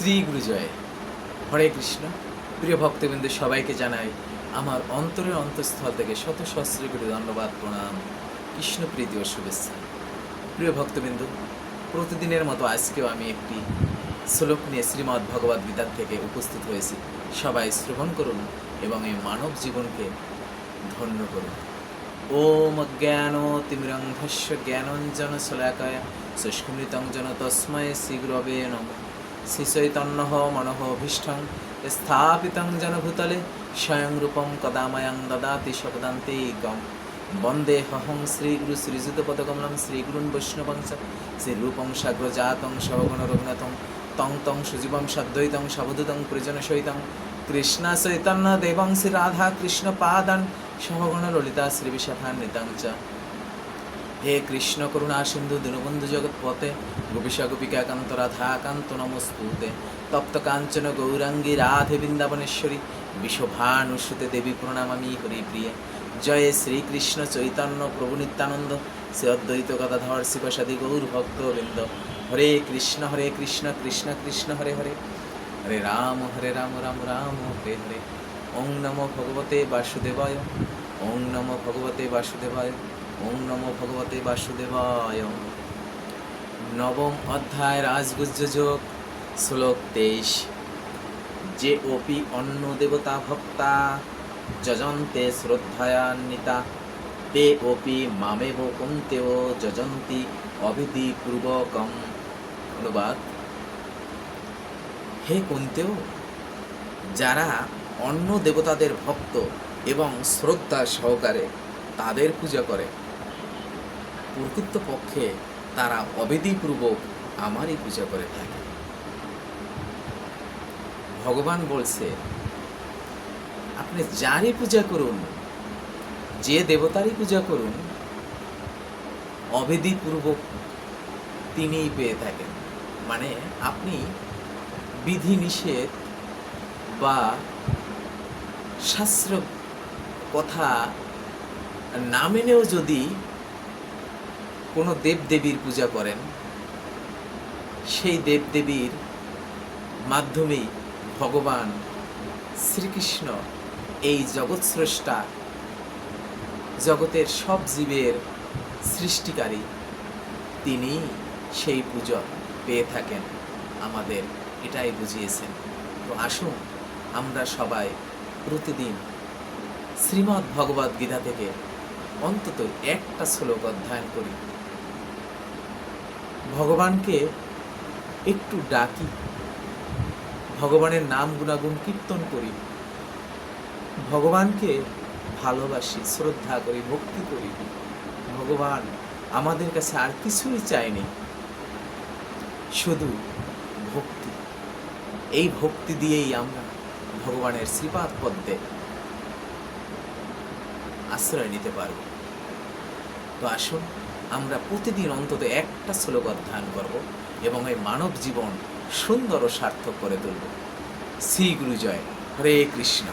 শ্রী গুরু জয়। হরে কৃষ্ণ। প্রিয় ভক্তবৃন্দ, সবাইকে জানাই আমার অন্তরের অন্তঃস্থল থেকে শত সহস্র কোটি ধন্যবাদ, প্রণাম, কৃষ্ণ প্রীতি ও শুভেচ্ছা। প্রিয় ভক্তবৃন্দ, প্রতিদিনের মতো আজকেও আমি একটি শ্লোক নিয়ে শ্রীমদ্ ভগবদ্ গীতার থেকে উপস্থিত হয়েছি। সবাই শ্রবণ করুন এবং এই মানব জীবনকে ধন্য করুন। ওম জ্ঞানতিমিরন্ধস্য জ্ঞানাঞ্জন শলাকায়া চক্ষুষন্মিলিতং যেন তস্मै শ্রীগুরবে নমঃ। শ্রীচৈতন্যঃ মনোভীষ্টং স্থাপিতং যেন ভূতলে স্বয়ং রূপং কদা ময়ং দদাতি স্বপদান্তিকং। বন্দেহং শ্রীগুরু শ্রীযুতপদকমলং শ্রীগুরুन् বৈষ্ণবং চ শ্রীরূপং সাগ্রজাতং সহগণ রঘুনাথং তং তং সুজীবং সাদ্বৈতং সাবধূতং পরিজনসহিতং কৃষ্ণ চৈতন্য দেবং শ্রী রাধা কৃষ্ণ পাদান সহগণ ললিতা শ্রীবিশাখান্বিতাং চ। হে কৃষ্ণ করুণা সিন্ধু দীনবন্ধু জগৎপতে গোপীশ গোপিকাকান্ত রাধাকান্ত নমস্তুতে। তপ্ত কাঞ্চন গৌরাঙ্গী রাধে বৃন্দাবনেশ্বরী বিশ্বভানুসুতে দেবী প্রণামামি হরিপ্রিয়ে। জয় শ্রীকৃষ্ণ চৈতন্য প্রভু নিত্যানন্দ শ্রী অদ্বৈত গদাধর শিবসাদি গৌর ভক্তবৃন্দ। হরে কৃষ্ণ কৃষ্ণ কৃষ্ণ হরে হরে, হরে রাম রাম রাম হরে হরে। ওং নমো ভগবতে বাসুদেবায়, ওং নমো ভগবতে বাসুদেবায়, ওং নমো ভগবতে বাসুদেবায়। নবম অধ্যায় রাজগুজ্জ যোগ, শ্লোক 23। যে অপি অন্য দেবতা ভক্তা যজন্তে শ্রদ্ধায়ান্বিতা তে অপি মামেব কুন্তেও যজন্তি অবিধি পূর্বকম। অনুবাদ: হে কুন্তেও, যারা অন্য দেবতাদের ভক্ত এবং শ্রদ্ধা সহকারে তাদের পূজা করে, প্রকৃতপক্ষে তারা অবিধিপূর্বক আমারই পূজা করে থাকে। ভগবান বলছে, আপনি যারই পূজা করুন, যে দেবতারই পূজা করুন, অবিধিপূর্বক তিনিই পেয়ে থাকেন। মানে আপনি বিধি নিষেধ বা শাস্ত্র কথা না মেনেও যদি কোনো দেবদেবীর পূজা করেন, সেই দেবদেবীর মাধ্যমেই ভগবান শ্রীকৃষ্ণ, এই জগৎস্রষ্টা, জগতের সব জীবের সৃষ্টিকারী, তিনি সেই পূজা পেয়ে থাকেন। আমাদের এটাই বুঝিয়েছেন। তো আসুন আমরা সবাই প্রতিদিন শ্রীমদ্ ভগবদ্ গীতা থেকে অন্তত একটা শ্লোক অধ্যয়ন করি, ভগবানকে একটু ডাকি, ভগবানের নাম গুণাগুণ কীর্তন করি, ভগবানকে ভালোবাসি, শ্রদ্ধা করি, ভক্তি করি। ভগবান আমাদের কাছে আর কিছুই চায়নি, শুধু ভক্তি। এই ভক্তি দিয়েই আমরা ভগবানের শ্রীপাদ পদ্মে আশ্রয় নিতে পারব। তো আসুন আমরা প্রতিদিন অন্তত একটা শ্লোক অধ্যয়ন করব এবং এই মানব জীবন সুন্দর ও সার্থক করে তুলব। শ্রী গুরু জয়। হরে কৃষ্ণ।